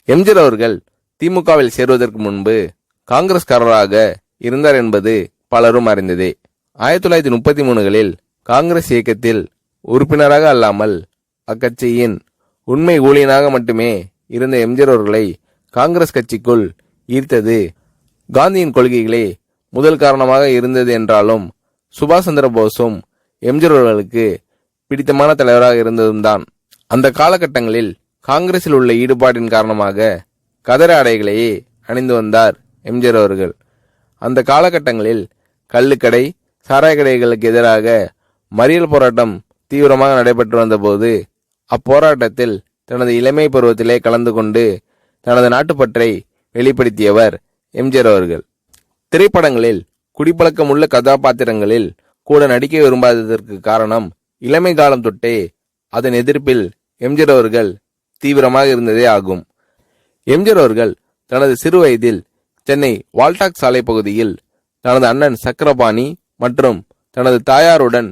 எம்ஜிஆர் அவர்கள் திமுகவில் சேருவதற்கு முன்பு காங்கிரஸ்காரராக இருந்தார் என்பது பலரும் அறிந்ததே. 1933களில் காங்கிரஸ் இயக்கத்தில் உறுப்பினராக அல்லாமல் அக்கட்சியின் உண்மை ஊழியனாக மட்டுமே இருந்த எம்ஜிஆர் அவர்களை காங்கிரஸ் கட்சிக்குள் ஈர்த்தது காந்தியின் கொள்கைகளே முதல் காரணமாக இருந்தது என்றாலும் சுபாஷ் சந்திர போஸும் எம்ஜிஆர் அவர்களுக்கு பிடித்தமான தலைவராக இருந்ததும் தான். அந்த காலகட்டங்களில் காங்கிரஸில் உள்ள ஈடுபாட்டின் காரணமாக கதர ஆடைகளையே அணிந்து வந்தார் எம்ஜிஆர் அவர்கள். அந்த காலகட்டங்களில் கள்ளுக்கடை, சாராய கடைகளுக்கு எதிராக மறியல் போராட்டம் தீவிரமாக நடைபெற்று வந்தபோது அப்போராட்டத்தில் தனது இளமை பருவத்திலே கலந்து கொண்டு தனது நாட்டுப்பற்றை வெளிப்படுத்தியவர் எம்ஜிஆர் அவர்கள். திரைப்படங்களில் குடிப்பழக்கம் உள்ள கதாபாத்திரங்களில் கூட நடிக்க விரும்பாததற்கு காரணம் இளமை காலம் தொட்டே அதன் எதிர்ப்பில் எம்ஜிஆர் அவர்கள் தீவிரமாக இருந்ததே ஆகும். எம்ஜிஆர் அவர்கள் தனது சிறு வயதில் சென்னை வால்டாக் சாலை பகுதியில் தனது அண்ணன் சக்கரபாணி மற்றும் தனது தாயாருடன்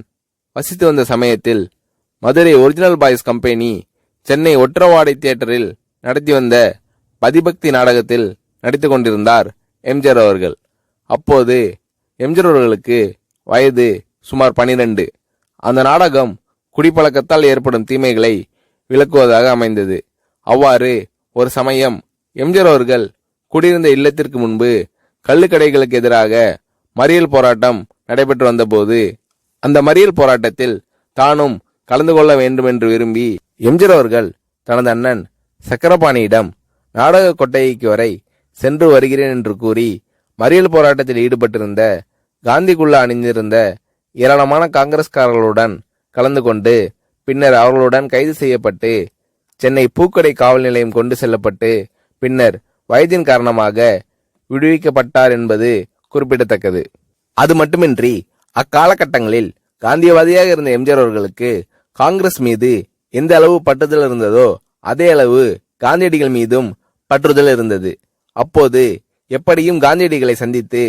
வசித்து வந்த சமயத்தில் Madurai original boys company Chennai ஒற்றவாடை தியேட்டரில் நடத்தி வந்த பதிபக்தி நாடகத்தில் நடித்து கொண்டிருந்தார் எம்ஜிஆர் அவர்கள். அப்போது எம்ஜிஆர் அவர்களுக்கு வயது சுமார் 12. அந்த நாடகம் குடிப்பழக்கத்தால் ஏற்படும் தீமைகளை விளக்குவதாக அமைந்தது. அவ்வாறு ஒரு சமயம் எம்ஜிஆர் அவர்கள் குடியிருந்த இல்லத்திற்கு முன்பு கள்ளுக்கடைகளுக்கு எதிராக மறியல் போராட்டம் நடைபெற்று வந்தபோது அந்த மறியல் போராட்டத்தில் தானும் கலந்து கொள்ள வேண்டும் என்று விரும்பி எம்ஜிஆர் அவர்கள் தனது அண்ணன் சக்கரபாணியிடம் நாடக கொட்டகைக்கு வரை சென்று வருகிறேன் என்று கூறி மறியல் போராட்டத்தில் ஈடுபட்டிருந்த காந்திக்குள்ளா அணிந்திருந்த ஏராளமான காங்கிரஸ்காரர்களுடன் கலந்து கொண்டு பின்னர் அவர்களுடன் கைது செய்யப்பட்டு சென்னை பூக்கடை காவல் நிலையம் கொண்டு செல்லப்பட்டு பின்னர் வயதின் காரணமாக விடுவிக்கப்பட்டார் என்பது குறிப்பிடத்தக்கது. அது மட்டுமின்றி அக்காலகட்டங்களில் காந்தியவாதியாக இருந்த எம்ஜிஆர் அவர்களுக்கு காங்கிரஸ் மீது எந்த அளவு பற்றுதல் இருந்ததோ அதே அளவு காந்தியடிகள் மீதும் பற்றுதல் இருந்தது. அப்போது எப்படியும் காந்தியடிகளை சந்தித்து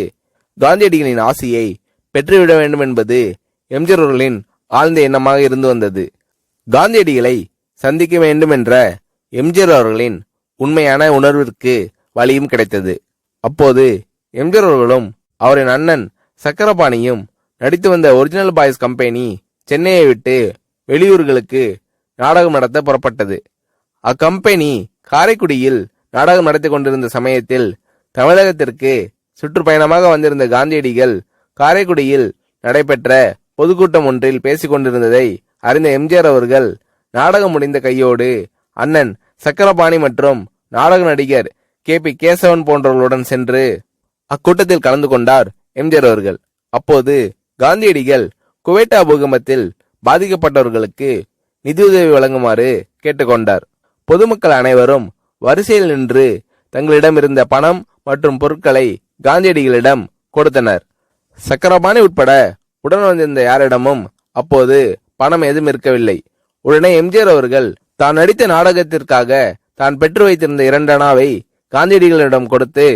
காந்தியடிகளின் ஆசியை பெற்றுவிட வேண்டும் என்பது எம்ஜிஆர் அவர்களின் ஆழ்ந்த எண்ணமாக இருந்து வந்தது. காந்தியடிகளை சந்திக்க வேண்டும் என்ற எம்ஜிஆர் அவர்களின் உண்மையான உணர்விற்கு வழியும் கிடைத்தது. அப்போது எம்ஜிஆர் அவர்களும் அவரின் அண்ணன் சக்கரபாணியும் நடித்து வந்த ஒரிஜினல் பாய்ஸ் கம்பெனி சென்னையை விட்டு வெளியூர்களுக்கு நாடகம் நடத்த புறப்பட்டது. அக்கம்பெனி காரைக்குடியில் நாடகம் நடத்தி கொண்டிருந்த சமயத்தில் தமிழகத்திற்கு சுற்றுப்பயணமாக வந்திருந்த காந்தியடிகள் காரைக்குடியில் நடைபெற்ற பொதுக்கூட்டம் ஒன்றில் பேசிக் கொண்டிருந்ததை அறிந்த எம்ஜிஆர் அவர்கள் நாடகம் முடிந்த கையோடு அண்ணன் சக்கரபாணி மற்றும் நாடக நடிகர் KP கேசவன் போன்றவர்களுடன் சென்று அக்கூட்டத்தில் கலந்து கொண்டார் எம்ஜிஆர் அவர்கள். அப்போது காந்தியடிகள் குவைட்டா பூகம்பத்தில் பாதிக்கப்பட்டவர்களுக்கு நிதியுதவி வழங்குமாறு கேட்டுக்கொண்டார். பொதுமக்கள் அனைவரும் வரிசையில் நின்று தங்களிடம் இருந்த பணம் மற்றும் பொருட்களை காந்தியடிகளிடம் கொடுத்தனர். சக்கரபாணி உட்பட உடன் வந்திருந்த யாரிடமும் அப்போது பணம் எதுவும் இருக்கவில்லை. உடனே எம்ஜிஆர் அவர்கள் தான் நடித்த நாடகத்திற்காக தான் பெற்று வைத்திருந்த 2 அணாவை காந்தியடிகளிடம் கொடுத்து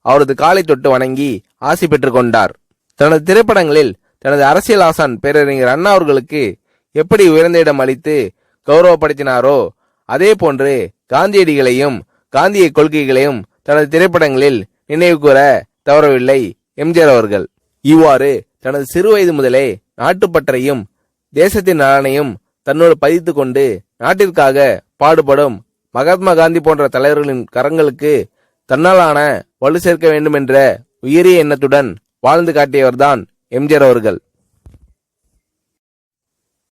அவரது காலை தொட்டு வணங்கி ஆசி பெற்றுக் கொண்டார். தனது திரைப்படங்களில் தனது அரசியல் ஆசான் பேரறிஞர் அண்ணா அவர்களுக்கு எப்படி உயர்ந்த இடம் அளித்து கௌரவப்படுத்தினாரோ அதே போன்று காந்தியடிகளையும் காந்திய கொள்கைகளையும் தனது திரைப்படங்களில் நினைவு கூற தவறவில்லை எம்ஜிஆர் அவர்கள். இவ்வாறு தனது சிறு வயது முதலே நாட்டுப்பற்றையும் தேசத்தின் நலனையும் தன்னோடு பதித்து கொண்டு நாட்டிற்காக பாடுபடும் மகாத்மா காந்தி போன்ற தலைவர்களின் கரங்களுக்கு தன்னாலான வலு சேர்க்க வேண்டும் என்ற உயரிய எண்ணத்துடன் வாழ்ந்து காட்டியவர்தான் எம்ஜிஆர் அவர்கள்.